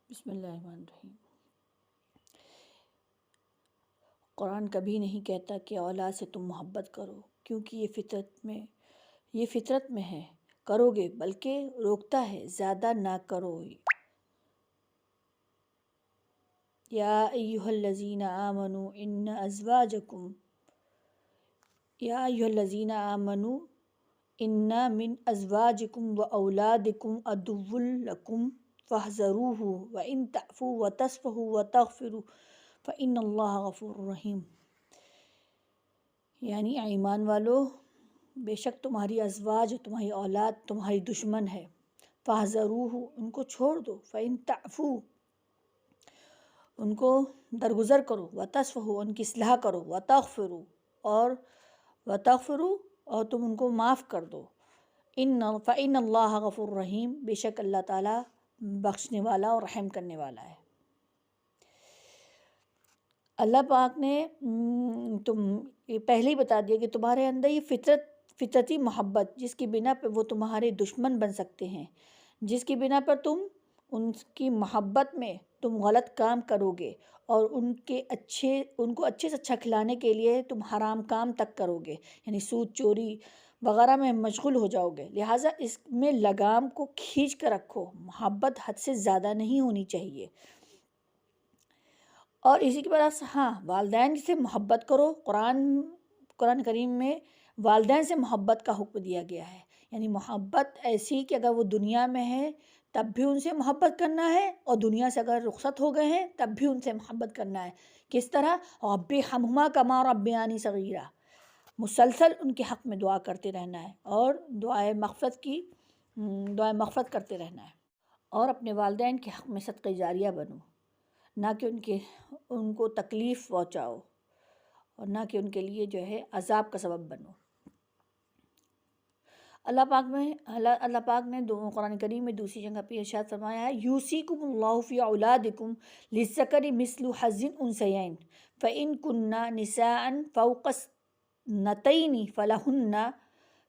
بسم اللہ الرحمن الرحیم۔ قرآن کبھی نہیں کہتا کہ اولاد سے تم محبت کرو کیونکہ یہ فطرت میں ہے، کرو گے، بلکہ روکتا ہے زیادہ نہ کرو۔ یا ایھا الذین آمنوا ان من ازواجکم و اولادکم عدو لکم فاحذروہ وان تعفوا وتصفحوا وتغفروا فإن اللہ غفور رحیم۔ یعنی ایمان والو، بے شک تمہاری ازواج، تمہاری اولاد تمہاری دشمن ہے، فاحذروہ، ان کو چھوڑ دو، فإن تعفوا، ان کو درگزر کرو، وتصفحوا، ان کی اصلاح کرو، وتغفروا، اور تم ان کو معاف کر دو، فإن اللہ غفور رحیم، بے شک اللہ تعالیٰ بخشنے والا اور رحم کرنے والا ہے۔ اللہ پاک نے پہلے ہی بتا دیا کہ تمہارے اندر یہ فطرتی محبت، جس کی بنا پہ وہ تمہارے دشمن بن سکتے ہیں، جس کی بنا پر تم ان کی محبت میں تم غلط کام کرو گے اور ان کو اچھے سے اچھا کھلانے کے لیے تم حرام کام تک کرو گے، یعنی سود، چوری وغیرہ میں مشغول ہو جاؤ گے۔ لہٰذا اس میں لگام کو کھینچ کر رکھو، محبت حد سے زیادہ نہیں ہونی چاہیے۔ اور اسی کے برعکس والدین سے محبت کرو۔ قرآن کریم میں والدین سے محبت کا حکم دیا گیا ہے، یعنی محبت ایسی کہ اگر وہ دنیا میں ہے تب بھی ان سے محبت کرنا ہے، اور دنیا سے اگر رخصت ہو گئے ہیں تب بھی ان سے محبت کرنا ہے۔ کس طرح؟ رب ارحمہما کما ربیانی صغیرا، مسلسل ان کے حق میں دعا کرتے رہنا ہے اور دعائے مغفرت کرتے رہنا ہے، اور اپنے والدین کے حق میں صدقہ جاریہ بنو، نہ کہ ان کو تکلیف پہنچاؤ اور نہ کہ ان کے لیے جو ہے عذاب کا سبب بنو۔ اللہ پاک نے قرآن کریم میں دوسری جگہ پہ ارشاد فرمایا ہے، یوصیکم اللہ فی اولادکم للذکر مثل حظ الانثیین فإن کن نساء فوق اثنتین فلہن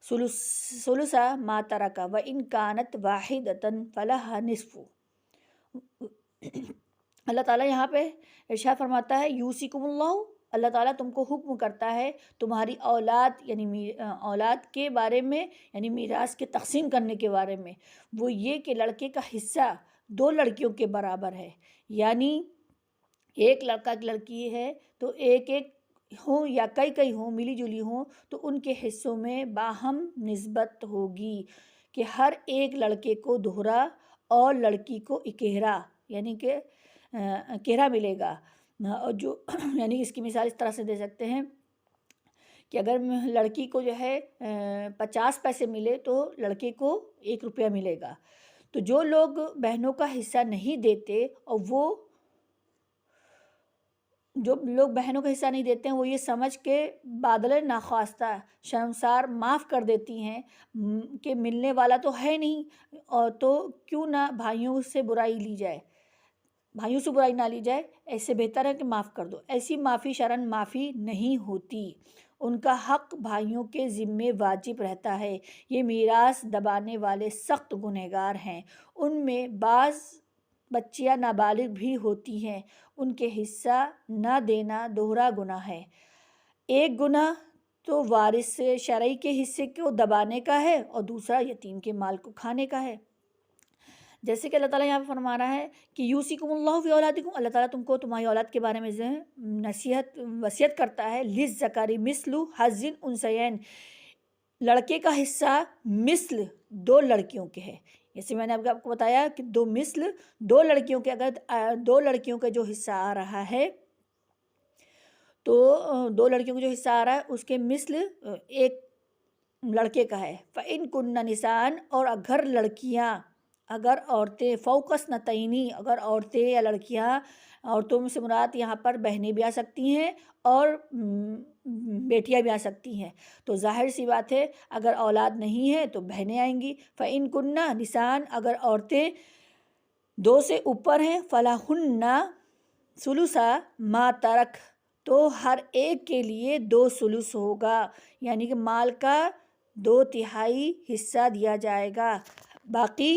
ثلث ما ترک وإن کانت واحدۃ فلہا نصف۔ اللہ تعالیٰ یہاں پہ ارشاد فرماتا ہے، یوصیکم اللہ تعالیٰ تم کو حکم کرتا ہے تمہاری اولاد، یعنی اولاد کے بارے میں، یعنی میراث کے تقسیم کرنے کے بارے میں، وہ یہ کہ لڑکے کا حصہ 2 لڑکیوں کے برابر ہے، یعنی ایک لڑکا ایک لڑکی ہے تو ایک ہوں یا کئی ہوں، ملی جلی ہوں، تو ان کے حصوں میں باہم نسبت ہوگی کہ ہر ایک لڑکے کو دوہرا اور لڑکی کو اکیرا، یعنی کہ اکیرا ملے گا۔ اور جو یعنی اس کی مثال اس طرح سے دے سکتے ہیں کہ اگر لڑکی کو جو ہے 50 پیسے ملے تو لڑکے کو 1 روپیہ ملے گا۔ تو جو لوگ بہنوں کا حصہ نہیں دیتے، اور جو لوگ بہنوں کا حصہ نہیں دیتے ہیں، وہ یہ سمجھ کے بادل ناخواستہ شرمسار معاف کر دیتی ہیں کہ ملنے والا تو ہے نہیں، اور تو کیوں نہ بھائیوں سے برائی نہ لی جائے، ایسے بہتر ہے کہ معاف کر دو۔ ایسی معافی شرعاً معافی نہیں ہوتی، ان کا حق بھائیوں کے ذمے واجب رہتا ہے۔ یہ میراث دبانے والے سخت گنہگار ہیں، ان میں بعض بچیاں نابالغ بھی ہوتی ہیں، ان کے حصہ نہ دینا دوہرا گناہ ہے۔ ایک گناہ تو وارث شرعی کے حصے کو دبانے کا ہے، اور دوسرا یتیم کے مال کو کھانے کا ہے۔ جیسے کہ اللہ تعالیٰ یہاں پہ فرما رہا ہے کہ یوصیکم اللہ فی اولادکم، اللہ تعالیٰ تم کو تمہاری اولاد کے بارے میں وصیت کرتا ہے، للذکر مثل حظ الانثیین، لڑکے کا حصہ مثل 2 لڑکیوں کے ہے۔ جیسے میں نے آپ کو بتایا کہ 2 لڑکیوں کے، اگر 2 لڑکیوں کا جو حصہ آ رہا ہے تو 2 لڑکیوں کا جو حصہ آ رہا ہے اس کے مثل 1 لڑکے کا ہے۔ فإن کن نساء، اور اگر عورتیں فوق اثنتین، اگر عورتیں یا لڑکیاں، عورتوں میں سے مراد یہاں پر بہنیں بھی آ سکتی ہیں اور بیٹیاں بھی آ سکتی ہیں، تو ظاہر سی بات ہے اگر اولاد نہیں ہے تو بہنیں آئیں گی۔ فإن کن نساء، اگر عورتیں 2 سے اوپر ہیں، فلہن ثلث ما ترک، تو ہر ایک کے لیے 2 ثلث ہوگا، یعنی کہ مال کا 2/3 حصہ دیا جائے گا، باقی